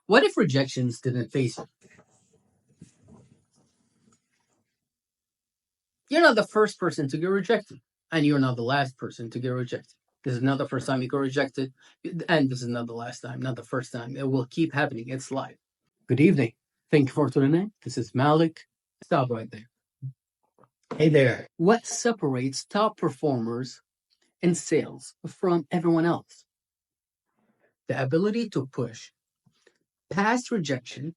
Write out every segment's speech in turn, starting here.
What if rejections didn't face you? You're not the first person to get rejected, and you're not the last person to get rejected. This is not the first time you got rejected, and this is not the last time, not the first time. It will keep happening. It's life. Good evening. Thank you for tuning in. This is Malik. Stop right there. Hey there. What separates top performers in sales from everyone else? The ability to push past rejection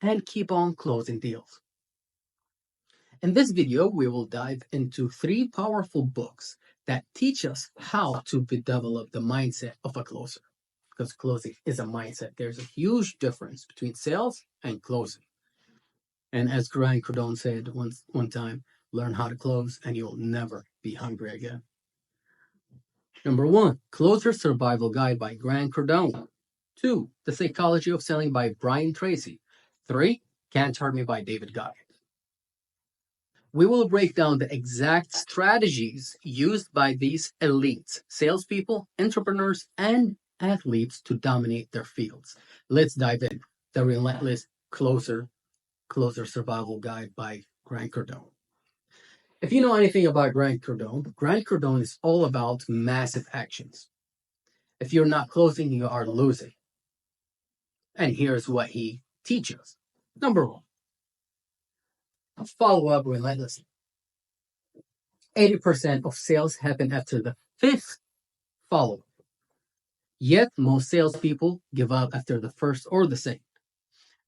and keep on closing deals. In this video, we will dive into 3 powerful books that teach us how to develop the mindset of a closer. Because closing is a mindset. There's a huge difference between sales and closing. And as Grant Cardone said one time, learn how to close and you'll never be hungry again. Number 1, Closer Survival Guide by Grant Cardone. 2, The Psychology of Selling by Brian Tracy. 3, Can't Hurt Me by David Goggins. We will break down the exact strategies used by these elites, salespeople, entrepreneurs, and athletes to dominate their fields. Let's dive in. The Relentless Closer Survival Guide by Grant Cardone. If you know anything about Grant Cardone is all about massive actions. If you're not closing, you are losing. And here's what he teaches. Number 1, follow up relentlessly. 80% of sales happen after the 5th follow-up. Yet, most salespeople give up after the 1st or the 2nd.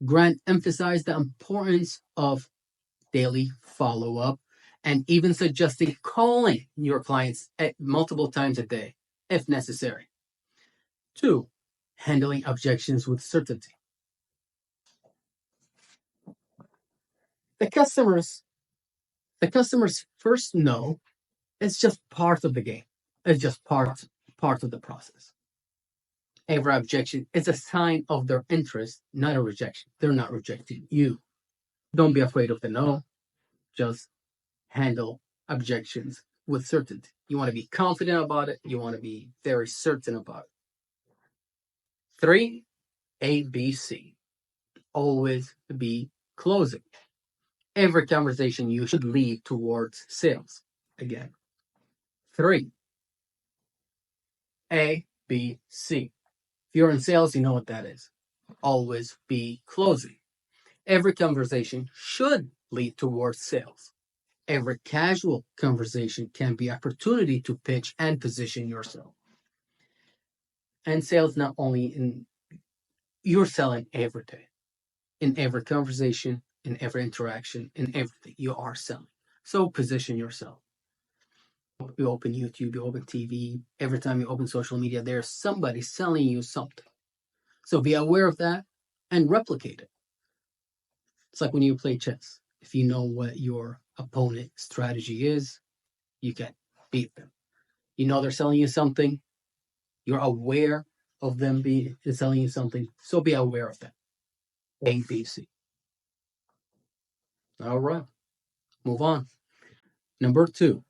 Grant emphasized the importance of daily follow-up and even suggesting calling your clients multiple times a day, if necessary. 2, handling objections with certainty. The customer's first no is just part of the game. It's just part of the process. Every objection is a sign of their interest, not a rejection. They're not rejecting you. Don't be afraid of the no. Just handle objections with certainty. You want to be confident about it. You want to be very certain about it. 3, ABC. Always be closing. Every conversation you should lead towards sales. Again. 3, ABC. If you're in sales, you know what that is. Always be closing. Every conversation should lead towards sales. Every casual conversation can be an opportunity to pitch and position yourself. And sales not only you're selling every day. In every conversation, in every interaction, in everything, you are selling. So position yourself. You open YouTube, you open TV, every time you open social media, there's somebody selling you something. So be aware of that and replicate it. It's like when you play chess. If you know what your opponent's strategy is, you can beat them. You know they're selling you something. You're aware of them selling you something. So be aware of that. ABC. All right. Move on. Number 2.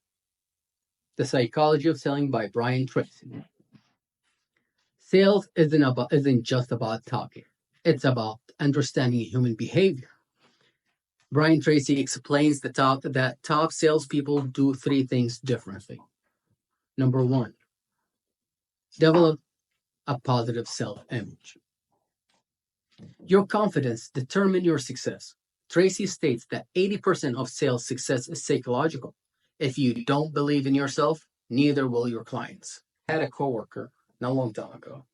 The Psychology of Selling by Brian Tracy. Sales isn't just about talking. It's about understanding human behavior. Brian Tracy explains that top salespeople do 3 things differently. Number 1, develop a positive self-image. Your confidence determines your success. Tracy states that 80% of sales success is psychological. If you don't believe in yourself, neither will your clients. I had a coworker not a long time ago.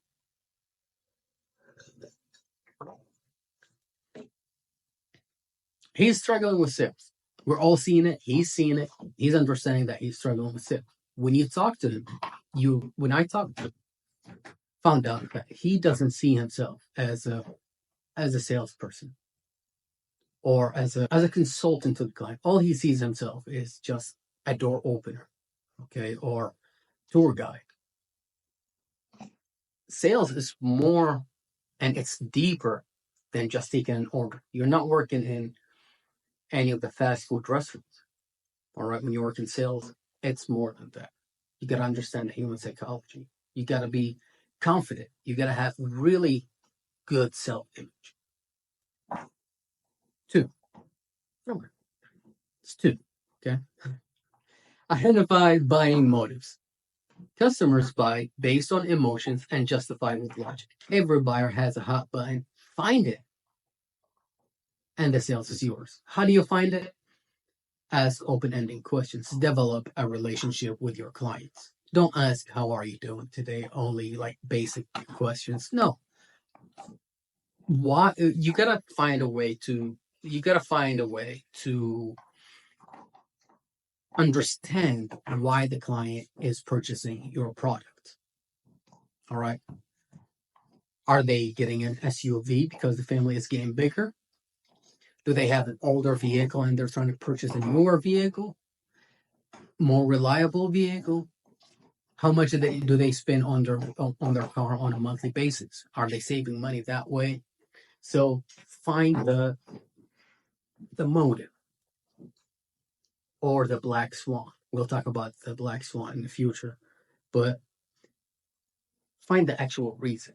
He's struggling with sales. We're all seeing it. He's seeing it. He's understanding that he's struggling with sales. When you talk to him, when I talked to him, found out that he doesn't see himself as a salesperson or as a consultant to the client. All he sees himself is just a door opener, okay, or tour guide. Sales is more and it's deeper than just taking an order. You're not working in any of the fast food restaurants. All right, when you work in sales, it's more than that. You got to understand the human psychology. You got to be confident. You got to have really good self-image. 2. Number. It's 2. Okay. Identify buying motives. Customers buy based on emotions and justify with logic. Every buyer has a hot button. Find it, and the sales is yours. How do you find it? Ask open-ended questions. Develop a relationship with your clients. Don't ask, how are you doing today? Only like basic questions. No. Why? You gotta find a way to understand why the client is purchasing your product. All right. Are they getting an SUV because the family is getting bigger? Do they have an older vehicle and they're trying to purchase a newer vehicle, more reliable vehicle? How much do they spend on their car on a monthly basis? Are they saving money that way? So find the motive or the black swan. We'll talk about the black swan in the future, but find the actual reason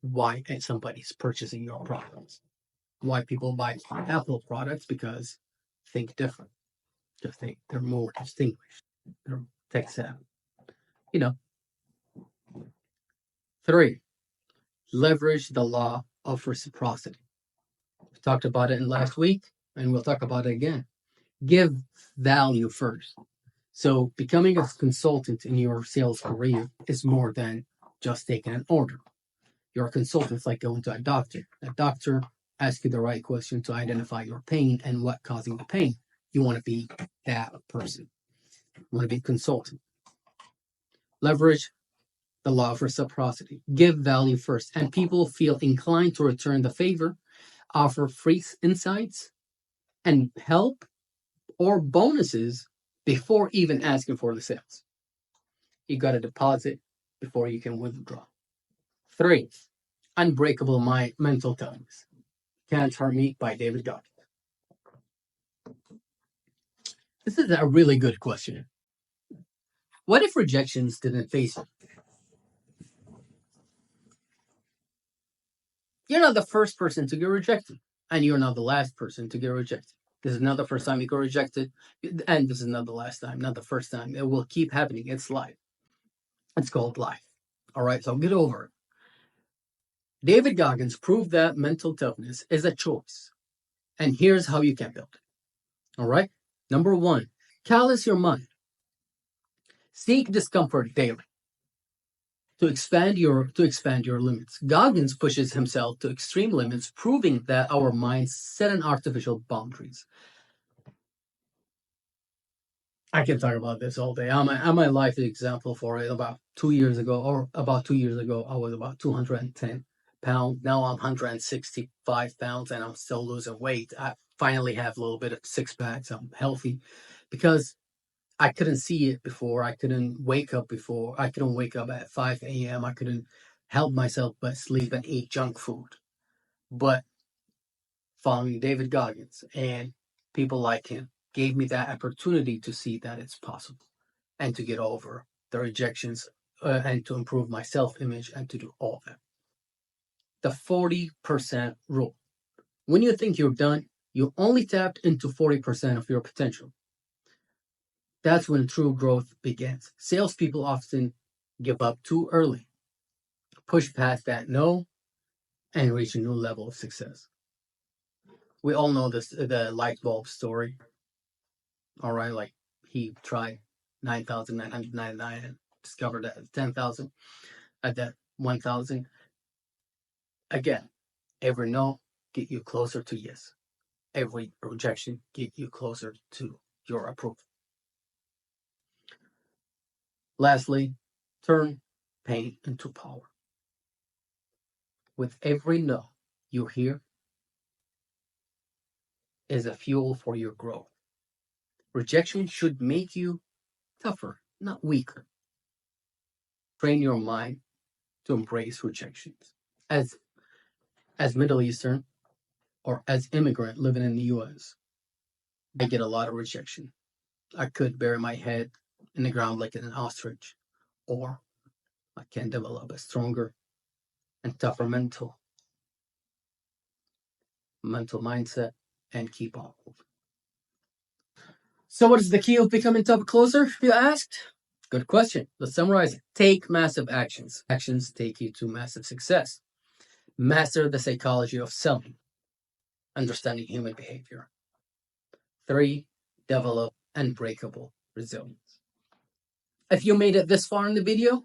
why somebody's purchasing your products. Why people buy Apple products? Because think different. Just they're more distinguished. They're tech savvy. You know. 3. Leverage the law of reciprocity. We talked about it in last week, and we'll talk about it again. Give value first. So becoming a consultant in your sales career is more than just taking an order. Your consultant is like going to a doctor. A doctor asks you the right question to identify your pain and what causing the pain. You want to be that person. You want to be a consultant. Leverage the law of reciprocity. Give value first, and people feel inclined to return the favor, offer free insights and help or bonuses before even asking for the sales. You got to deposit before you can withdraw. 3. Unbreakable mental toughness. Can't Hurt Me by David Goggins. This is a really good question. What if rejections didn't face you? You're not the first person to get rejected, and you're not the last person to get rejected. This is not the first time you got rejected, and this is not the last time, not the first time. It will keep happening. It's life. It's called life. All right, so get over it. David Goggins proved that mental toughness is a choice. And here's how you can build it. All right. Number 1, callous your mind. Seek discomfort daily to expand your limits. Goggins pushes himself to extreme limits, proving that our minds set an artificial boundaries. I can talk about this all day. I'm a life example for it. About 2 years ago, I was about 210 pounds. Now I'm 165 pounds, and I'm still losing weight. I finally have a little bit of six packs. I'm healthy because I couldn't see it before. I couldn't wake up before. I couldn't wake up at 5 a.m. I couldn't help myself but sleep and eat junk food. But following David Goggins and people like him gave me that opportunity to see that it's possible and to get over the rejections and to improve my self-image and to do all that. The 40% rule. When you think you're done, you only tapped into 40% of your potential. That's when true growth begins. Salespeople often give up too early, push past that no, and reach a new level of success. We all know the light bulb story. All right, like he tried 9,999 and discovered that 10,000 at that 1,000. Again, every no get you closer to yes. Every rejection get you closer to your approval. Lastly, turn pain into power. With every no you hear is a fuel for your growth. Rejection should make you tougher, not weaker. Train your mind to embrace rejections. As Middle Eastern or as immigrant living in the US, I get a lot of rejection. I could bury my head in the ground like an ostrich, or I can develop a stronger and tougher mental mental mindset, and keep on moving. So what is the key of becoming top closer, you asked? Good question. Let's summarize it. Take massive actions. Actions take you to massive success. Master the psychology of selling. Understanding human behavior. 3, develop unbreakable resilience. If you made it this far in the video,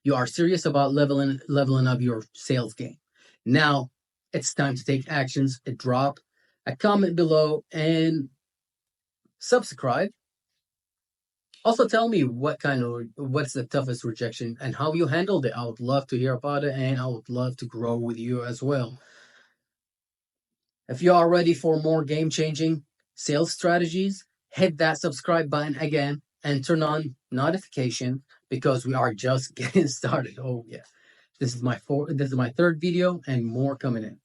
you are serious about leveling up your sales game. Now, it's time to take actions. Drop a comment below and subscribe. Also, tell me what's the toughest rejection and how you handled it. I would love to hear about it, and I would love to grow with you as well. If you are ready for more game-changing sales strategies, hit that subscribe button again and turn on notification because we are just getting started. Oh yeah, this is my third video and more coming in.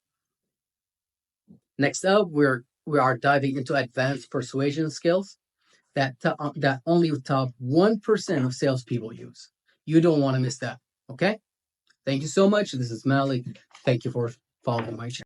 Next up, we are diving into advanced persuasion skills that only top 1% of salespeople use. You don't want to miss that. Okay. Thank you so much. This is Malik. Thank you for following my channel.